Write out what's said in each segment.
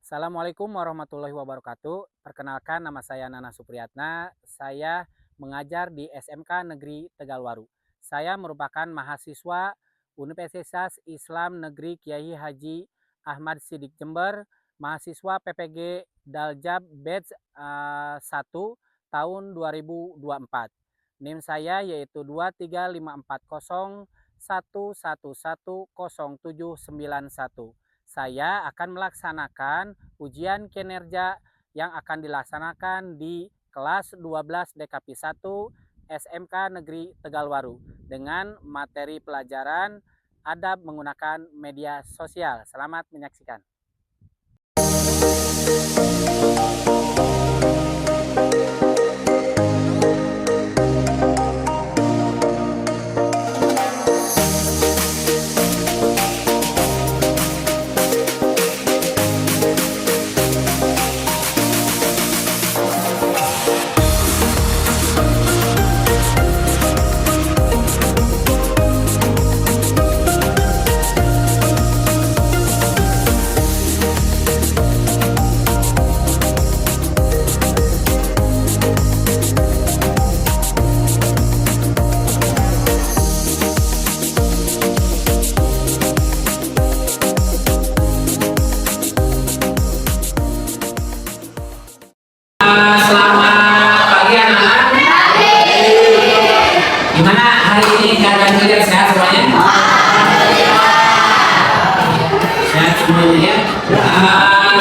Assalamualaikum warahmatullahi wabarakatuh. Perkenalkan, nama saya Nana Supriyatna. Saya mengajar di SMK Negeri Tegalwaru. Saya merupakan mahasiswa Universitas Islam Negeri Kiai Haji Ahmad Siddiq Jember, mahasiswa PPG Daljab Batch 1 tahun 2024. NIM saya yaitu 23540111071. Saya akan melaksanakan ujian kinerja yang akan dilaksanakan di kelas 12 DKP 1 SMK Negeri Tegalwaru dengan materi pelajaran adab menggunakan media sosial. Selamat menyaksikan.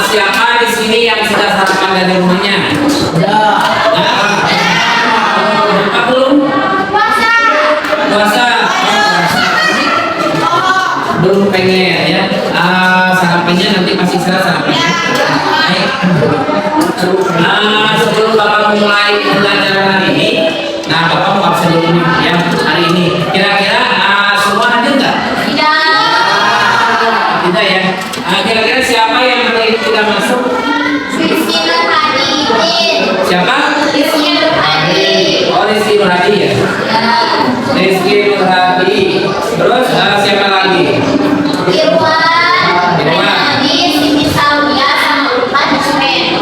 Siapa di sini yang sudah sarapan dari rumahnya? Sudah. Apa belum? Puasa. Belum pengen ya. Sarapannya nanti masih sarapannya. Baik. Sebelum Bapak mulai pelajaran hari ini, Bapak mau absen dulu ya hari ini. Kira-kira semua hadir nggak? Tidak ya. Kira-kira siapa yang hari ini tidak masuk? Siapa? Rizky Nur Hadi ya? Rizky Nur Hadi. Terus siapa lagi?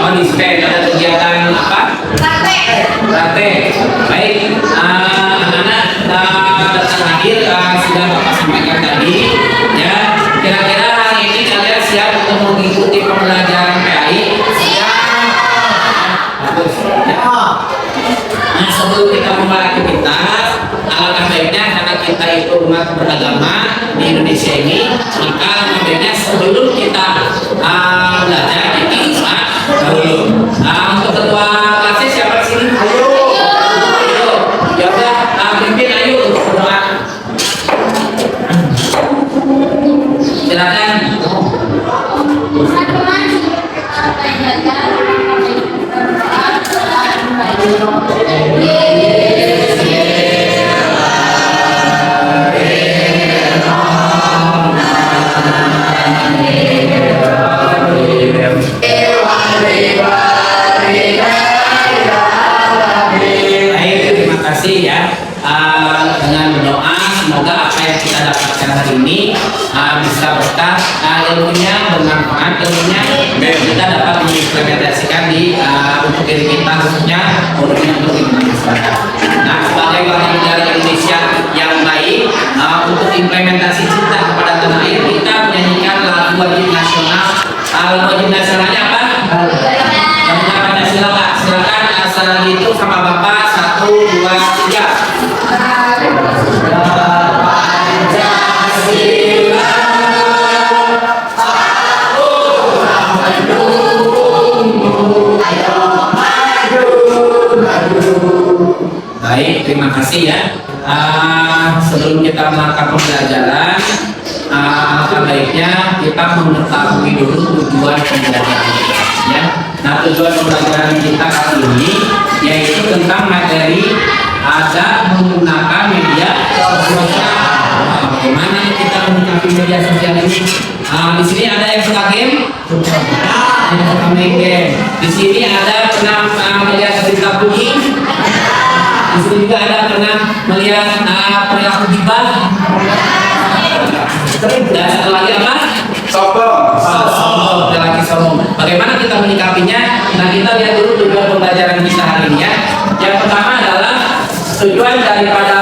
Oh, di SPEN ada kegiatan apa? Praktek. Baik. Anak-anak datang hadir sudah Bapak sampaikan tadi ya. Kira-kira hari ini kalian siap untuk mengikuti pembelajaran PAI? Bagus. Nah, sebelum kita memulai aktivitas, alangkah baiknya karena kita itu umat beragama di Indonesia ini, maka alangkah baiknya sebelum kita belajar ini dahulu. Untuk ketua kelasnya siapa di sini? Ayo. Ya udah, pimpin ayo untuk berdoa. Silakan. Terima kasih ya. Dengan berdoa semoga apa yang kita dapatkan hari ini bisa berkah, ilmunya bermanfaat, ilmunya kita dapat mengimplementasikan di untuk diri kita khususnya untuk masyarakat. Nah, sebagai warga negara Indonesia yang baik, untuk implementasi cinta kepada tanah air kita menyanyikan lagu wajib nasional. Lagu wajib nasionalnya apa? Lagu Pancasila. Silakan asal itu sama Bapak 1, 2, 3. Baik, terima kasih ya. Sebelum kita melakukan pembelajaran, baiknya kita mengetahui dulu tujuan pembelajaran kita ya. Nah, tujuan pembelajaran kita kali ini yaitu tentang materi adab menggunakan media sosial. Bagaimana kita menyikapi media sosial ini? Di sini ada yang suka game? Yang suka main game. Di sini ada pernah melihat berita bullying? Di sini juga ada pernah melihat perilaku gibah? Dan satu lagi apa? Sombong. Sombong, laki sombong. Bagaimana kita menyikapinya? Nah, kita lihat dulu tujuan pembelajaran kita hari ini ya. Yang pertama adalah tujuan daripada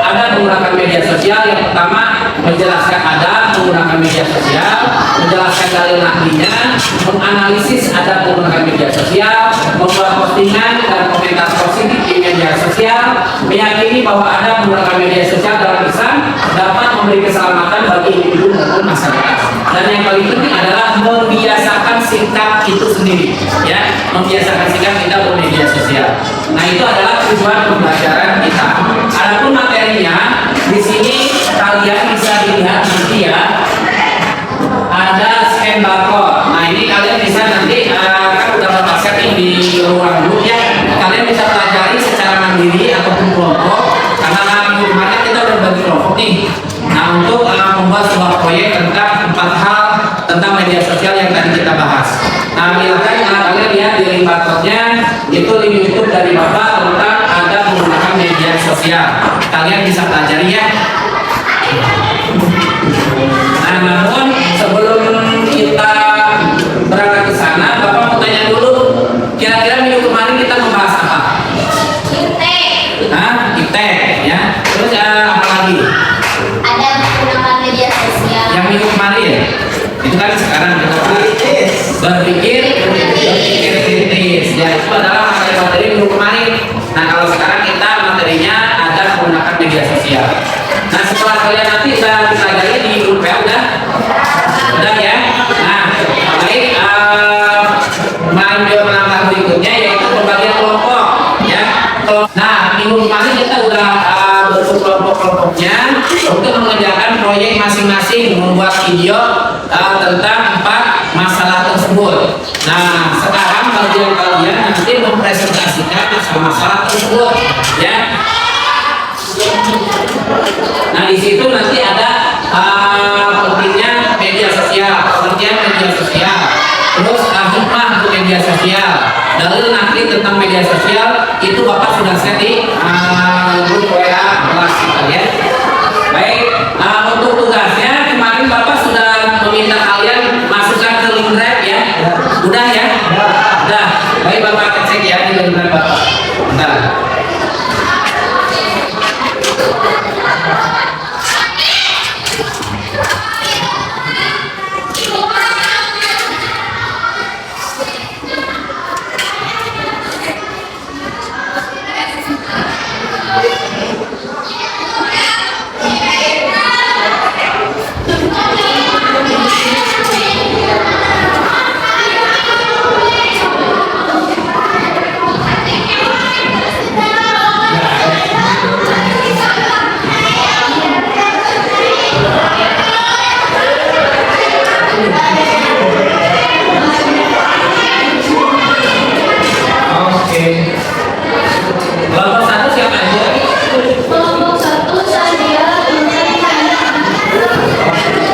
ada menggunakan media sosial. Yang pertama menjelaskan ada menggunakan media sosial, menjelaskan dalil ahlinya, menganalisis ada menggunakan media sosial, membuat postingan dan komentar positif di media sosial, meyakini bahwa ada menggunakan media sosial dalam Islam dapat memberi keselamatan bagi individu maupun masyarakat. Dan yang paling penting adalah membiasakan sikap itu sendiri, ya, membiasakan sikap kita bermedia sosial. Nah, itu adalah tujuan pembelajaran kita. Adapun materinya di sini kalian bisa dilihat nanti ya, ada scan barcode. Nah, ini kalian bisa nanti kan udah berpaket nih di ruang guru ya. Kalian bisa pelajari secara mandiri ataupun kelompok. Karena minggu kemarin kita udah bagi kelompok nih. Nah, untuk membuat sebuah proyek tentang 4 hal tentang media sosial yang tadi kita bahas. Nah, biarkan kalian lihat di link barcode-nya, itu link YouTube dari Bapak tentang ada menggunakan media sosial. Kalian bisa pelajari ya. Nah, namun sebelum kita berangkat ke sana, Bapak mau tanya dulu, kira-kira minggu kemarin kita membahas apa? Iptek, ya. Terus apa lagi? Ada menggunakan media sosial. Yang minggu kemarin itu kan sekarang kita berpikir kritis. Ya, itu adalah materi minggu kemarin. Nah, kalau sekarang kita materinya ada menggunakan media sosial. Nah, setelah kalian nanti kita pelajari di UPA udah ya. Nah, baik, video penambah berikutnya yaitu pembagian kelompok ya. Nah, minggu kemarin kita udah bentuk kelompok-kelompoknya untuk mengerjakan proyek masing-masing, membuat video tentang 4 masalah tersebut. Nah, sekarang bagian kalian nanti mempresentasikan masalah tersebut ya. Nah, di situ nanti ada pentingnya media sosial, pengertian media sosial, terus hikmah untuk media sosial. Dalil nanti tentang media sosial itu Bapak sudah share di grup WA kelas kita ya. Baik, untuk tugasnya kemarin Bapak sudah meminta kalian masukkan ke link drive ya. Udah ya? Udah. Baik, Bapak cek ya di link drive Bapak. Bentar. Kelompok 1 siapa aja? Kelompok 1 saya.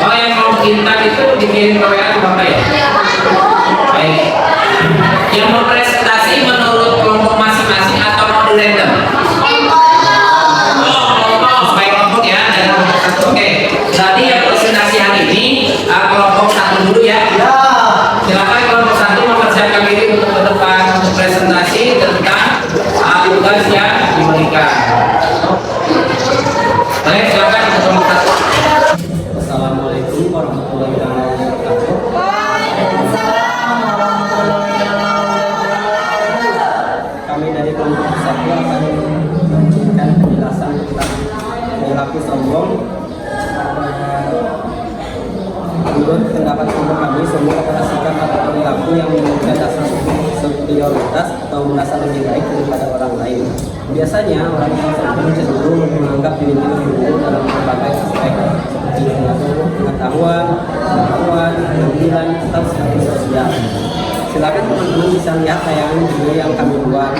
Oh, yang kelompok Intan itu dikirim ke WA Bapak ya? Baik. Yang mempresentasi menurut kelompok masing-masing atau mau di random? Kelompok, baik kelompok ya, dari kelompok 1. Oke. Berarti yang presentasi hari ini kelompok 1 dulu ya. Silakan kelompok 1 mempersiapkan diri untuk ke depan untuk presentasi tentang tugas yang diberikan. Baik, silakan kelompok 1. Assalamualaikum warahmatullahi wabarakatuh. Kami dari kelompok 1 akan memberikan penjelasan tentang perilaku sombong. Menurut pendapat kelompok kami, sombong adalah sikap atau perilaku yang menunjukkan rasa superioritas atau merasa lebih baik daripada orang lain. Biasanya orang yang sombong cenderung menganggap dirinya lebih unggul dalam berbagai aspek seperti pengetahuan, penampilan, atau status sosial. Silakan teman-teman bisa lihat tayangan video yang kami buat.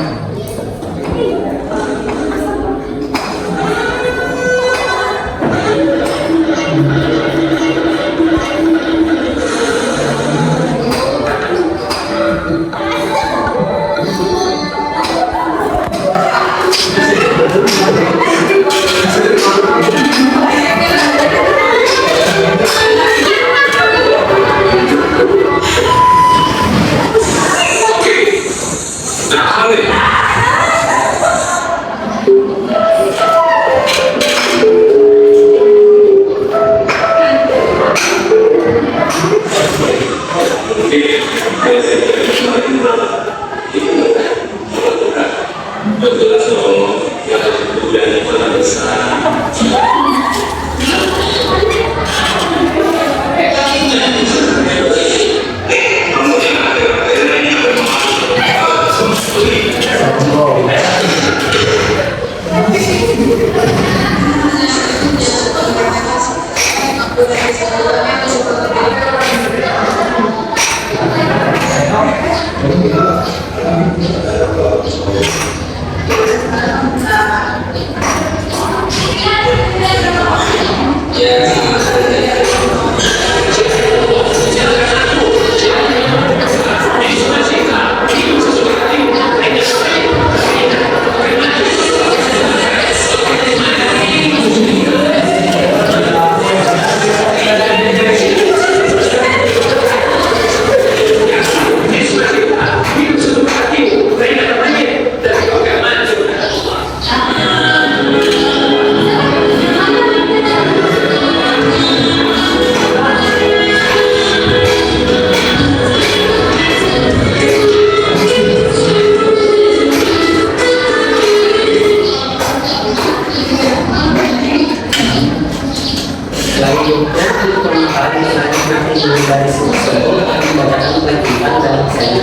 hari nanti dari sebelum akan membacakan lanjutan dan saya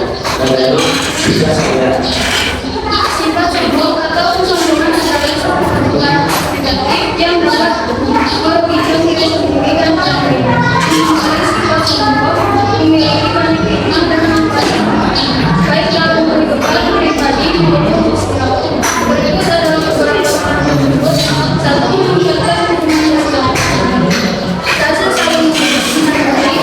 juga saya Sifat sombong atau kesombongan adalah suatu perbuatan negatif yang dapat merugikan diri sendiri dan orang lain. Sifat sombong memiliki kemungkinan dan manfaat baik dalam kehidupan pribadi maupun sosial. Berikut adalah beberapa cara tersebut. Satu, menjaga hubungan sosial. Rasa saling menghargai.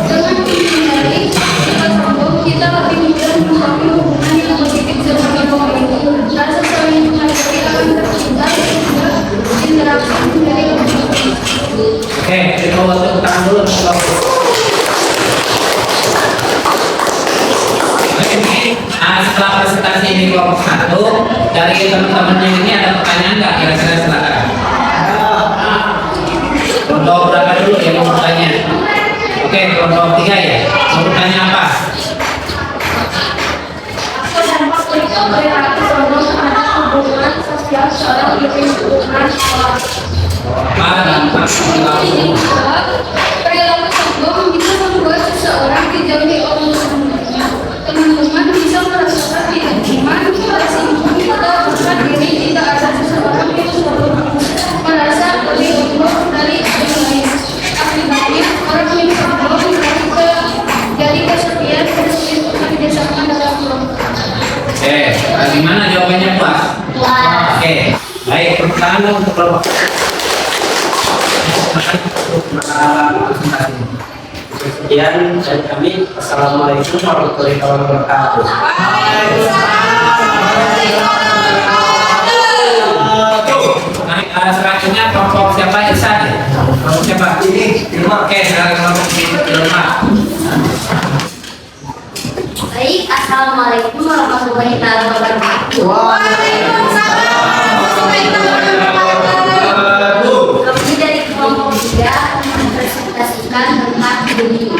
Dengan menghindari sifat sombong, kita lebih mudah membangun hubungan yang positif dengan orang lain. Rasa saling menghargai akan tercipta sehingga interaksi menjadi lebih baik. Oke, kita buat tepuk tangan dulu. Oke, setelah presentasi ini kelompok 1, dari teman-temannya ini ada pertanyaan nggak? Kira-kira silakan. Kelompok berapa dulu yang mau bertanya? Oke, kelompok 3 ya. Mau bertanya apa? Apa dampak perilaku sombong terhadap hubungan sosial seorang di lingkungan sekolah? Apa dampak perilaku? Perilaku sombong bisa membuat seseorang dijauhi oleh teman-temannya. Teman-teman bisa merasakan tidak nyaman, tersinggung, atau bahkan diri jika ada seseorang yang selalu merasa lebih unggul dari yang lain. Akibatnya, orang yang sombong jadi kesepian dan sulit kerjasama dalam kelompok. Oke, bagaimana jawabannya puas? Wah. Oke, baik, tepuk tangan dong untuk kelompok. sekian dari kami. Assalamualaikum warahmatullahi wabarakatuh. Selanjutnya kelompok siapa? Irsan. Kelompok siapa? Ini. Oke, sekarang kelompok Irma. Baik, assalamualaikum warahmatullahi wabarakatuh. Kami dari kelompok 3 akan mempresentasikan tentang bullying.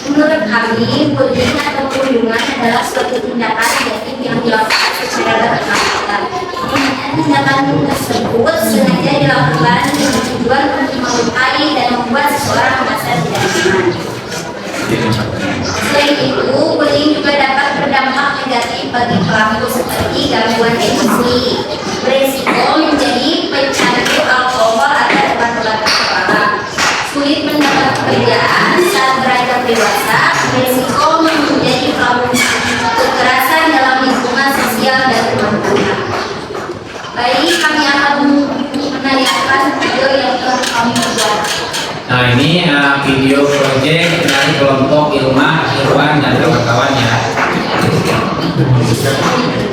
Menurut kami, bullying atau perundungan adalah suatu tindakan negatif yang dilakukan secara bersangkutan. Tindakan tersebut sengaja dilakukan dengan tujuan untuk melukai dan membuat seseorang merasa tidak nyaman. Selain itu, bullying juga dapat berdampak negatif bagi pelaku seperti gangguan emosi, beresiko menjadi pecandu alkohol atau obat-obatan terlarang, sulit mendapat pekerjaan saat beranjak dewasa, beresiko menjadi pelaku kekerasan dalam lingkungan sosial dan rumah tangga. Baik, kami akan menayangkan video yang telah kami buat. Nah, ini video project dari kelompok Ilma, Irwan, dan kawan-kawannya. Terima kasih.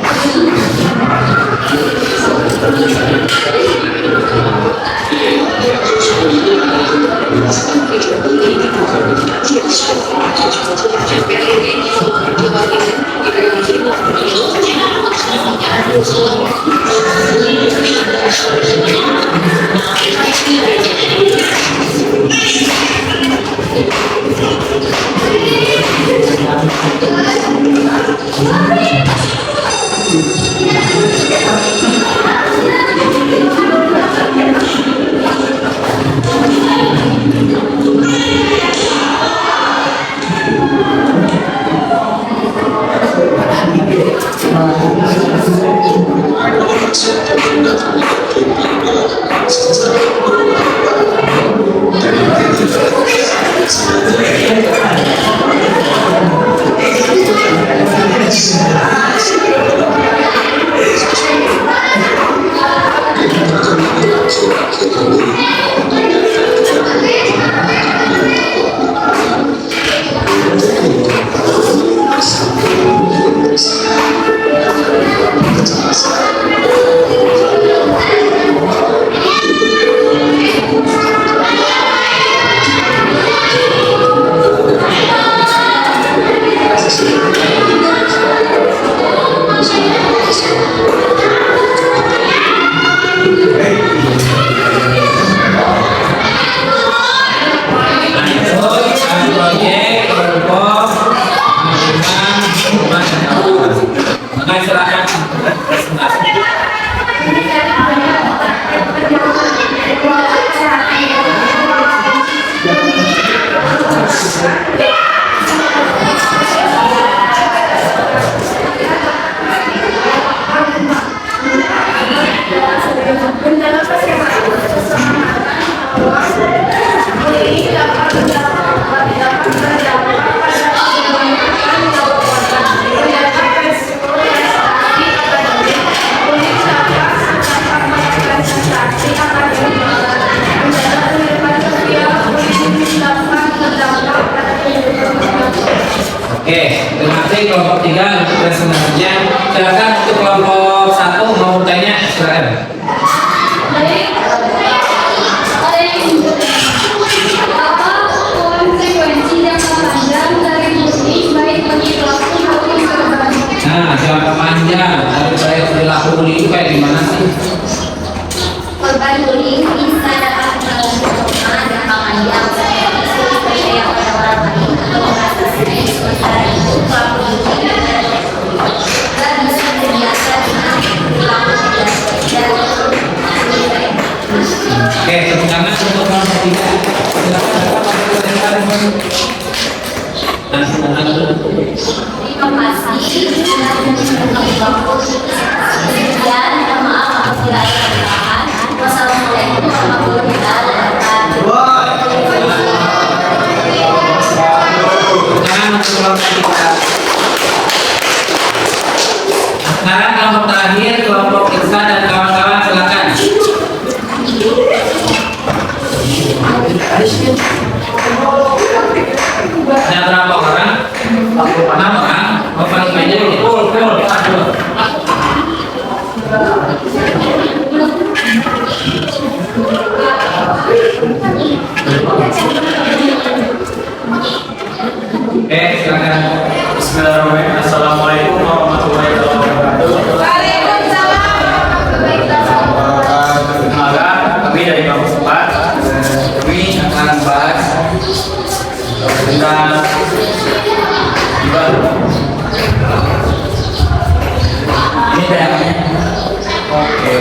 Oke, terima kasih kelompok 3 untuk presentasinya. Silakan untuk kelompok 1 mau bertanya, silakan. Baik. Apa konsekuensi jangka panjang dari bullying baik bagi pelaku maupun korban? Nah, jangka panjang dari perilaku bullying itu kayak gimana sih? Korban bullying bisa dapat mengalami trauma jangka panjang seperti percaya pada orang lain atau merasa stres. Sementara itu, pelaku bullying dan bisa terbiasa dengan perilaku tidak wajar. Oke, tepuk tangan untuk kelompok 3. Silakan Terima kasih sudah menonton. Sekian, mohon maaf apabila ada kesalahan. Wassalamualaikum warahmatullahi wabarakatuh. Tangan untuk kelompok 3. Sekarang kelompok terakhir, kelompok Iksan dan kawan-kawan silakan. Ada berapa orang? 6 orang. Oh, paling banyak ini. Silakan. Bismillahirrahmanirrahim. Assalamualaikum warahmatullahi wabarakatuh. Perkenalkan, kami dari kampus 4. Kami akan bahas tentang gibah. Ini daerahnya. Oke.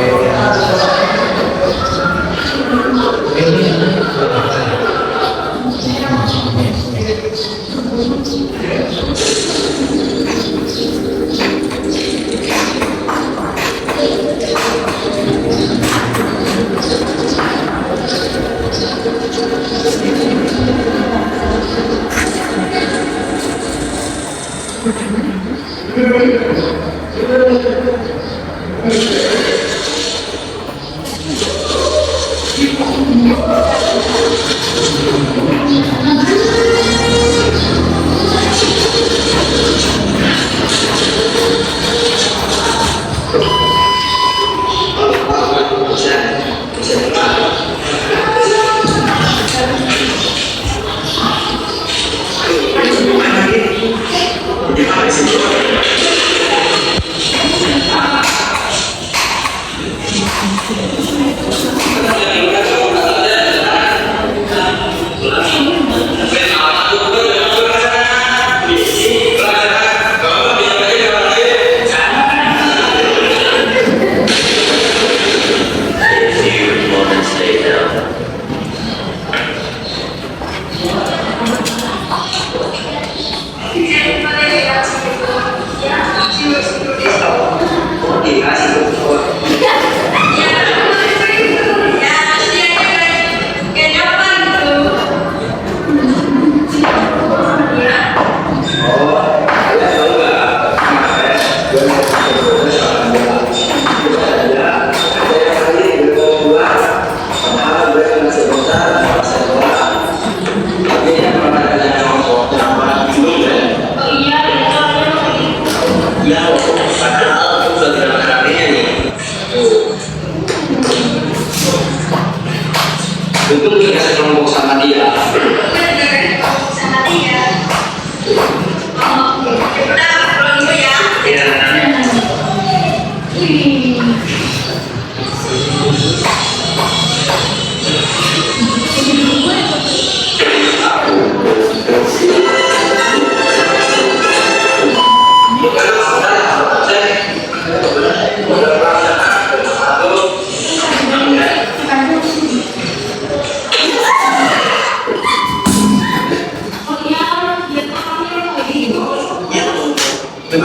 Oke,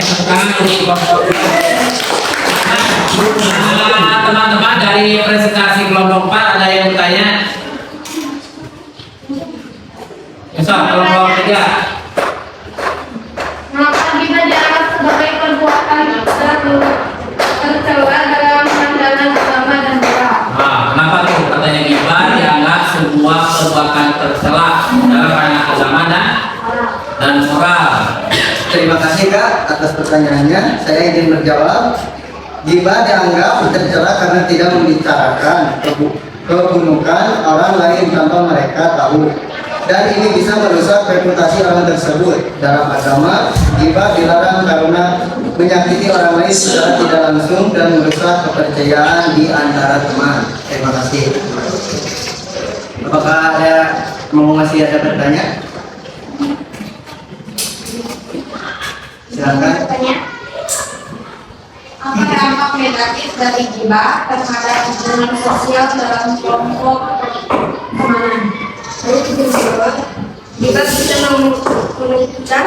sekarang teman-teman dari presentasi kelompok 4 ada yang bertanya? Besok kelompok 3. Maka kita dianggap sebagai perbuatan tercela dalam pandangan agama dan moral. Nah, kenapa tuh katanya ghibah dianggap sebuah perbuatan tercela dalam pandangan agama dan moral? Terima kasih Kak atas pertanyaannya. Saya ingin menjawab. Ghibah dianggap tercela karena tidak membicarakan keburukan orang lain tanpa mereka tahu. Dan ini bisa merusak reputasi orang tersebut. Dalam agama, ghibah dilarang karena menyakiti orang lain secara tidak langsung dan merusak kepercayaan di antara teman. Terima kasih. Apakah masih ada pertanyaan? Silakan. Apa dampak negatif dari ghibah terhadap hubungan sosial dalam kelompok pertemanan? Ghibah bisa menunjukkan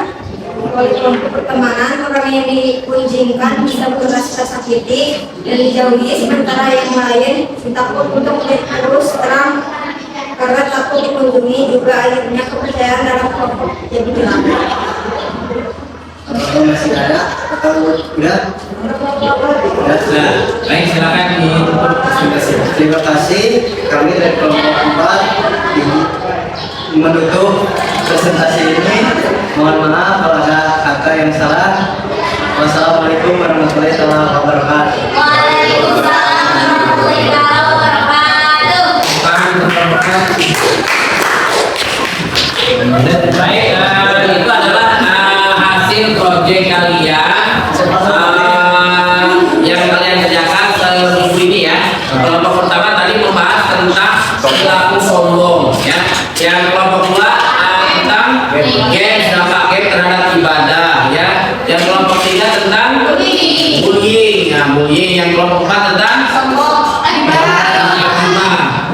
oleh kelompok pertemanan orang yang dikunjingkan bisa merasa tersakiti dan dijauhi, sementara yang lain takut untuk terus terang karena takut dikunjungi, juga akhirnya kepercayaan dalam kelompok jadi hilang. Masih ada? Atau udah? Nah, baik silakan ditutup presentasi. Terima kasih. Kami dari kelompok 4 menutup presentasi ini. Mohon maaf kalau ada kata yang salah. Wassalamualaikum warahmatullahi wabarakatuh. Waalaikumsalam warahmatullahi wabarakatuh. Baik, itu adalah hasil proyek kalian yang kalian kerjakan seminggu ini ya. Kelompok pertama tadi membahas tentang perilaku sombong ya. Yang kelompok kedua tentang game, dampak game terhadap ibadah ya. Yang kelompok 3 tentang bullying. Nah, bullying. Yang kelompok 4 tentang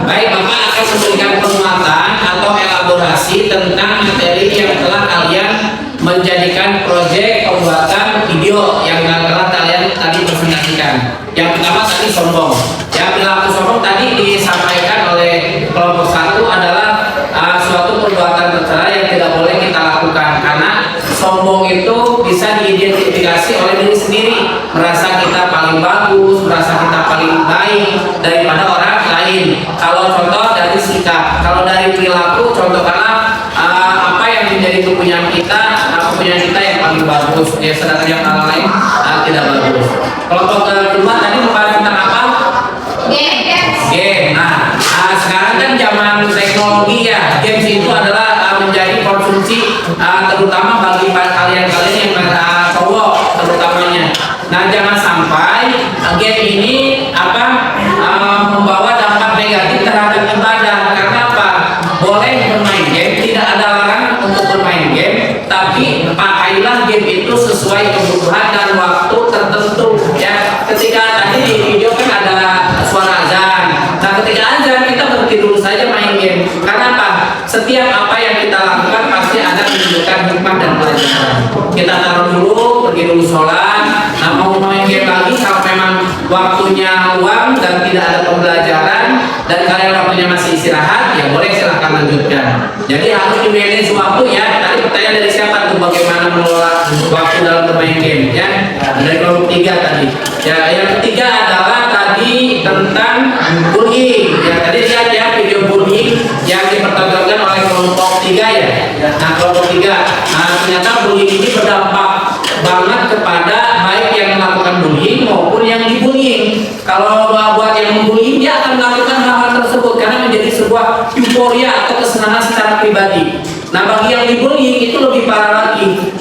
baik, Bapak akan memberikan penguatan atau elaborasi tentang materi yang telah kalian menjadikan proyek pembuatan video yang telah kalian tadi presentasikan. Yang pertama tadi sombong. Yang perilaku sombong tadi disampaikan oleh kelompok 1 adalah suatu perbuatan tercela yang tidak boleh kita lakukan karena sombong itu bisa diidentifikasi oleh diri sendiri, merasa kita paling bagus, merasa kita paling baik daripada orang lain. Kalau contoh dari sikap, kalau dari perilaku, contoh karena apa yang menjadi kepunyaan kita yang paling bagus, ya sedangkan yang hal lain tidak bagus. Kelompok kedua tadi membahas tentang apa? Game. Nah, sekarang kan zaman teknologi ya, games itu adalah menjadi konsumsi terutama bagi kalian-kalian yang cowok terutamanya. Nah, jangan sampai game ini membawa dampak negatif terhadap ibadah. Karena apa? Boleh bermain game, tidak ada larangan untuk bermain game, tapi pakailah game itu sesuai kebutuhan dan waktu tertentu ya. Ketika tadi di video kan ada suara azan. Nah, ketika azan kita berhenti dulu saja main game. Karena apa? Setiap apa yang kita lakukan pasti ada menunjukkan hikmah dan pelajaran. Kita taruh dulu, pergi dulu sholat. Nah, mau main game lagi kalau memang waktunya luang dan tidak ada pembelajaran dan kalian waktunya masih istirahat, ya boleh silahkan lanjutkan. Jadi harus di-manage waktu ya. Tadi pertanyaan dari siapa tuh, bagaimana mengelola waktu dalam bermain game ya? Dari kelompok 3 tadi. Ya, yang ketiga adalah tadi tentang bullying. Ya, tadi lihat ya video bullying yang dipertontonkan oleh kelompok 3 ya. Nah, kelompok 3. Nah, ternyata bullying ini berdampak banget kepada baik yang melakukan bullying maupun yang dibullying. Kalau buat yang membullying, dia akan melakukan hal-hal tersebut karena menjadi sebuah euforia atau kesenangan secara pribadi. Nah, bagi yang dibullying itu lebih parah lagi.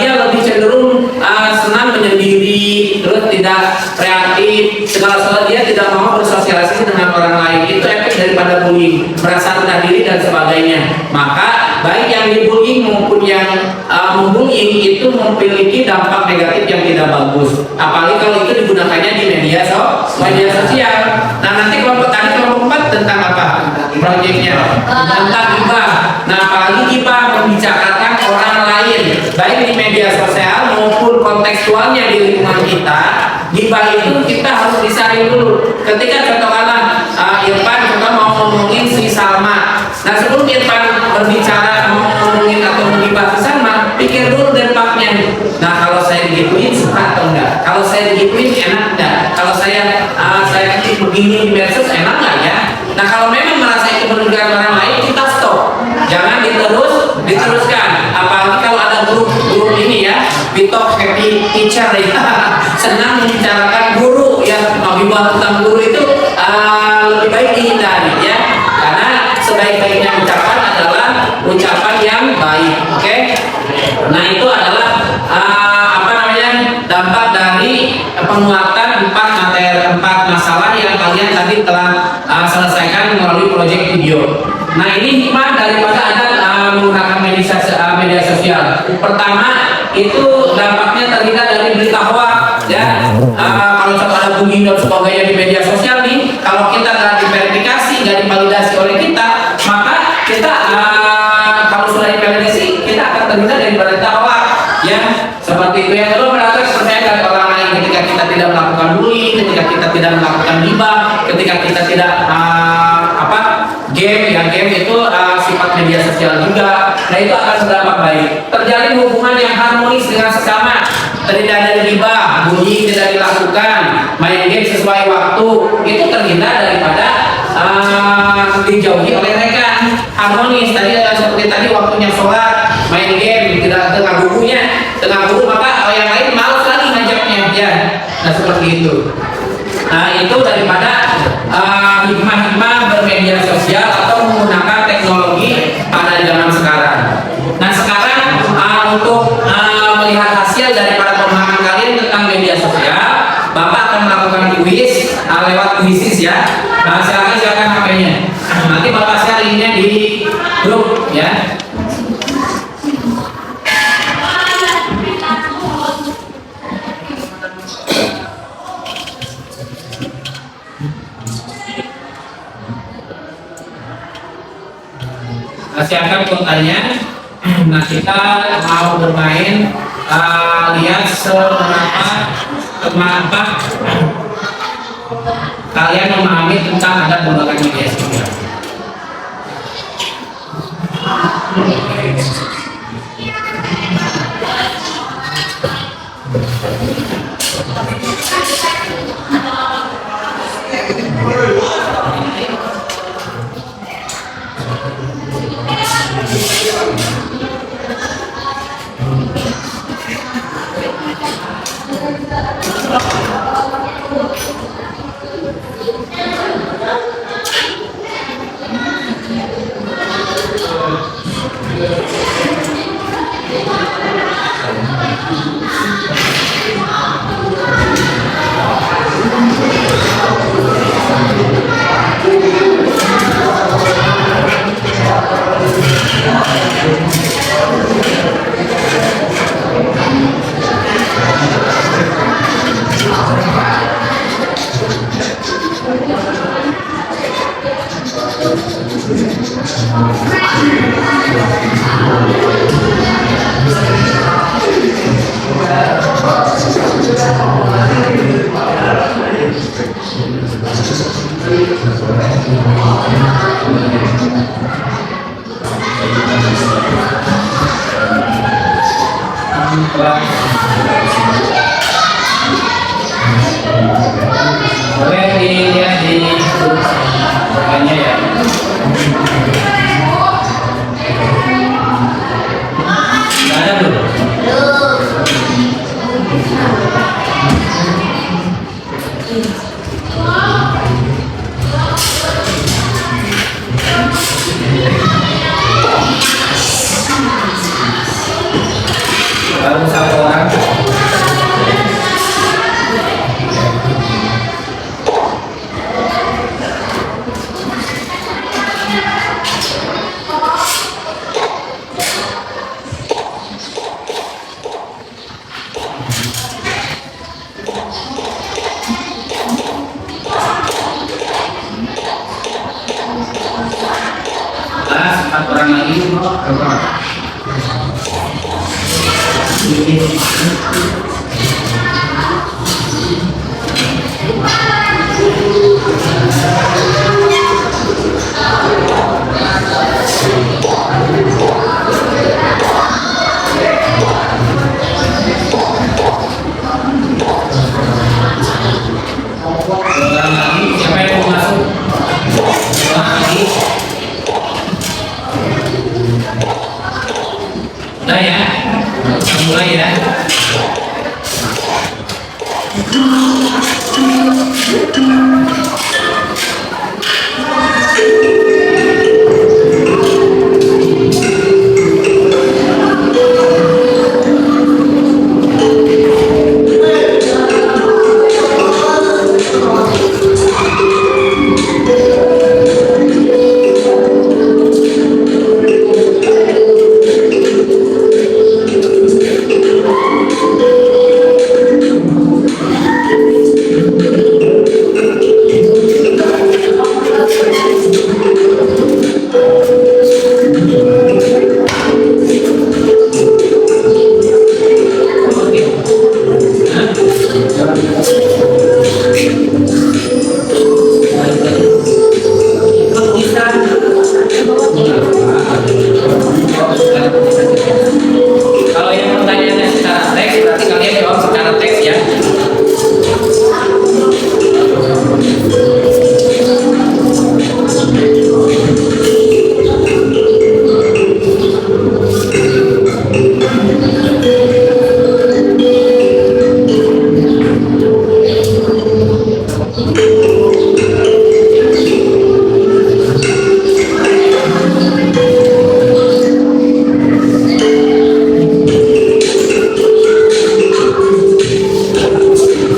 Dia lebih cenderung senang menyendiri, terus tidak reaksi negatif, segala dia tidak mau bersosialisasi dengan orang lain. Itu efek daripada bullying, merasa rendah diri dan sebagainya. Maka baik yang dibullying maupun yang membullying itu memiliki dampak negatif yang tidak bagus. Apalagi kalau itu digunakannya di media sosial. Nah, nanti kelompok 4 tentang apa? Proyeknya tentang gibah. Nah, apalagi gibah membicarakan orang lain baik di media sosial maupun kontekstualnya di lingkungan kita. Gibah itu kita harus disaring dulu. Ketika contohnya Irfan juga mau ngomongin si Salma. Nah, sebelum Irfan berbicara mau ngomongin atau menggibah si Salma, pikir dulu dampaknya. Nah, kalau saya digituin suka atau enggak? Kalau saya digituin enak enggak? Kalau saya begini di medsos enak enggak ya? Nah, kalau memang merasa itu merugikan orang lain, kita stop. Jangan diteruskan. Apalagi kalau ada grup ini ya, Pitok Happy Teacher ya, senang membicarakan guru ya, menggibah tentang guru itu lebih baik dihindari ya, karena sebaik-baiknya ucapan adalah ucapan yang baik. Oke? Nah, itu adalah dampak dari penguatan 4 masalah yang kalian tadi telah selesaikan melalui proyek video. Nah, ini hikmah daripada ada menggunakan media sosial. Pertama, itu dampaknya terhindar dari berita hoax ya. Kalau contoh ada bullying dan sebagainya di media sosial nih, kalau kita nggak diverifikasi, nggak divalidasi oleh kita, maka kita kalau sudah diverifikasi, kita akan terhindar dari berita hoax ya. Seperti itu. Yang kedua, mendapat kepercayaan dari orang lain ketika kita tidak melakukan bullying, ketika kita tidak melakukan gibah, ketika kita tidak game itu sifat media sosial juga. Nah, itu akan berdampak baik. Terjalin hubungan yang harmonis dengan sesama, tidak ada gibah, bullying tidak dilakukan, main game sesuai waktu, itu terhindar daripada dijauhi oleh rekan. Harmonis seperti tadi waktunya sholat, main game tidak tengah guru, maka yang lain malas lagi ngajaknya ya. Nah, seperti itu. Nah, itu daripada hikmah-hikmah bermedia sosial atau menggunakan teknologi pada zaman sekarang. Nah, sekarang untuk melihat hasil daripada pemahaman kalian tentang media sosial, Bapak akan melakukan kuis lewat kuisis ya. Nah, silakan HP-nya. Nanti Bapak share linknya di grup ya. Siapkan kuotanya. Nah, kita mau bermain, lihat seberapa kalian memahami tentang adat menggunakan media sosial. Boleh dilihat di bukannya ya. Nggak ada dulu. Baru 1 orang. satu orang lagi. Orang lagi, siapa yang mau masuk? Orang lagi. Udah ya, mulai ya. Kalau yang pertanyaannya secara teks, berarti kalian jawab secara teks ya.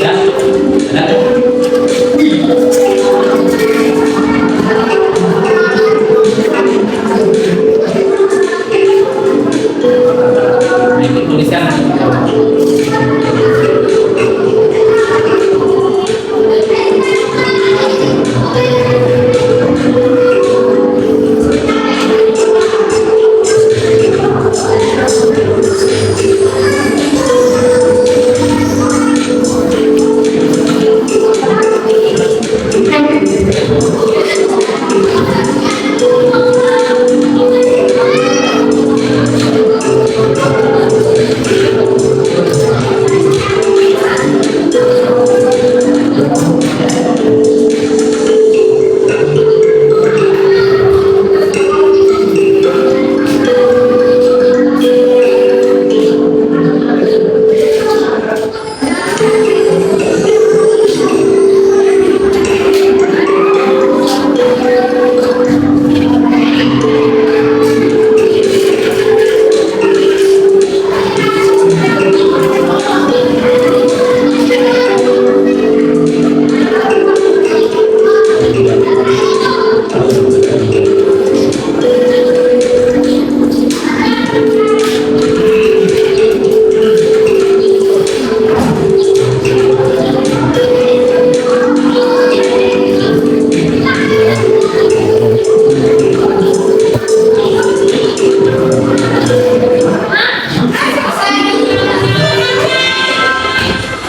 Ya, ada. Ini tulisan.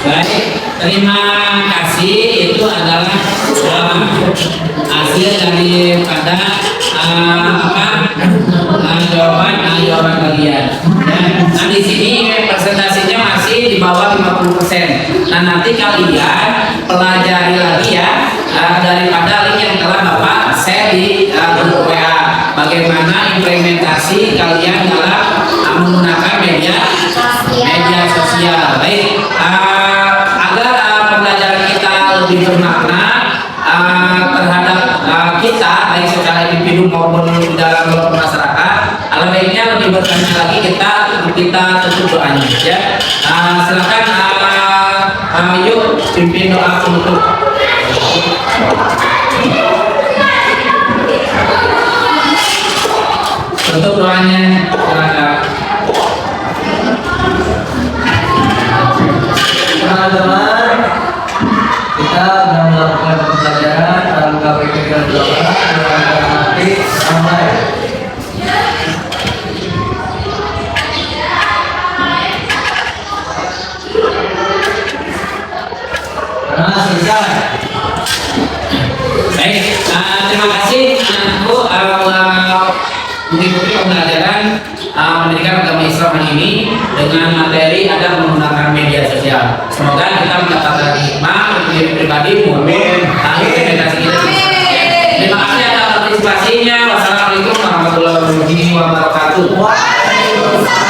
Baik, terima kasih. Itu adalah hasil daripada jawaban kalian. Nah di sini presentasinya masih di bawah 50%. Nah nanti kalian pelajari lagi ya daripada link yang telah Bapak share di grup WA. Bagaimana implementasi kalian dalam menggunakan media sosial. Baik, agar pembelajaran kita lebih bermakna terhadap kita baik secara individu maupun di dalam kelompok masyarakat, baiknya lebih bertanya lagi kita tutup doanya ya. Silakan yuk pimpin doa penutup. Tutup doanya, silakan. Teman-teman, kita sudah melakukan pembelajaran dalam KPK 12 nanti sampai terima kasih anakku mengikuti pembelajaran pendidikan agama Islam hari ini dengan materi ada menggunakan media sosial. Semoga kita mendapatkan hikmah untuk diri pribadi maupun implementasi kita. Terima kasih atas partisipasinya. Wassalamualaikum warahmatullahi wabarakatuh. Waalaikumsalam.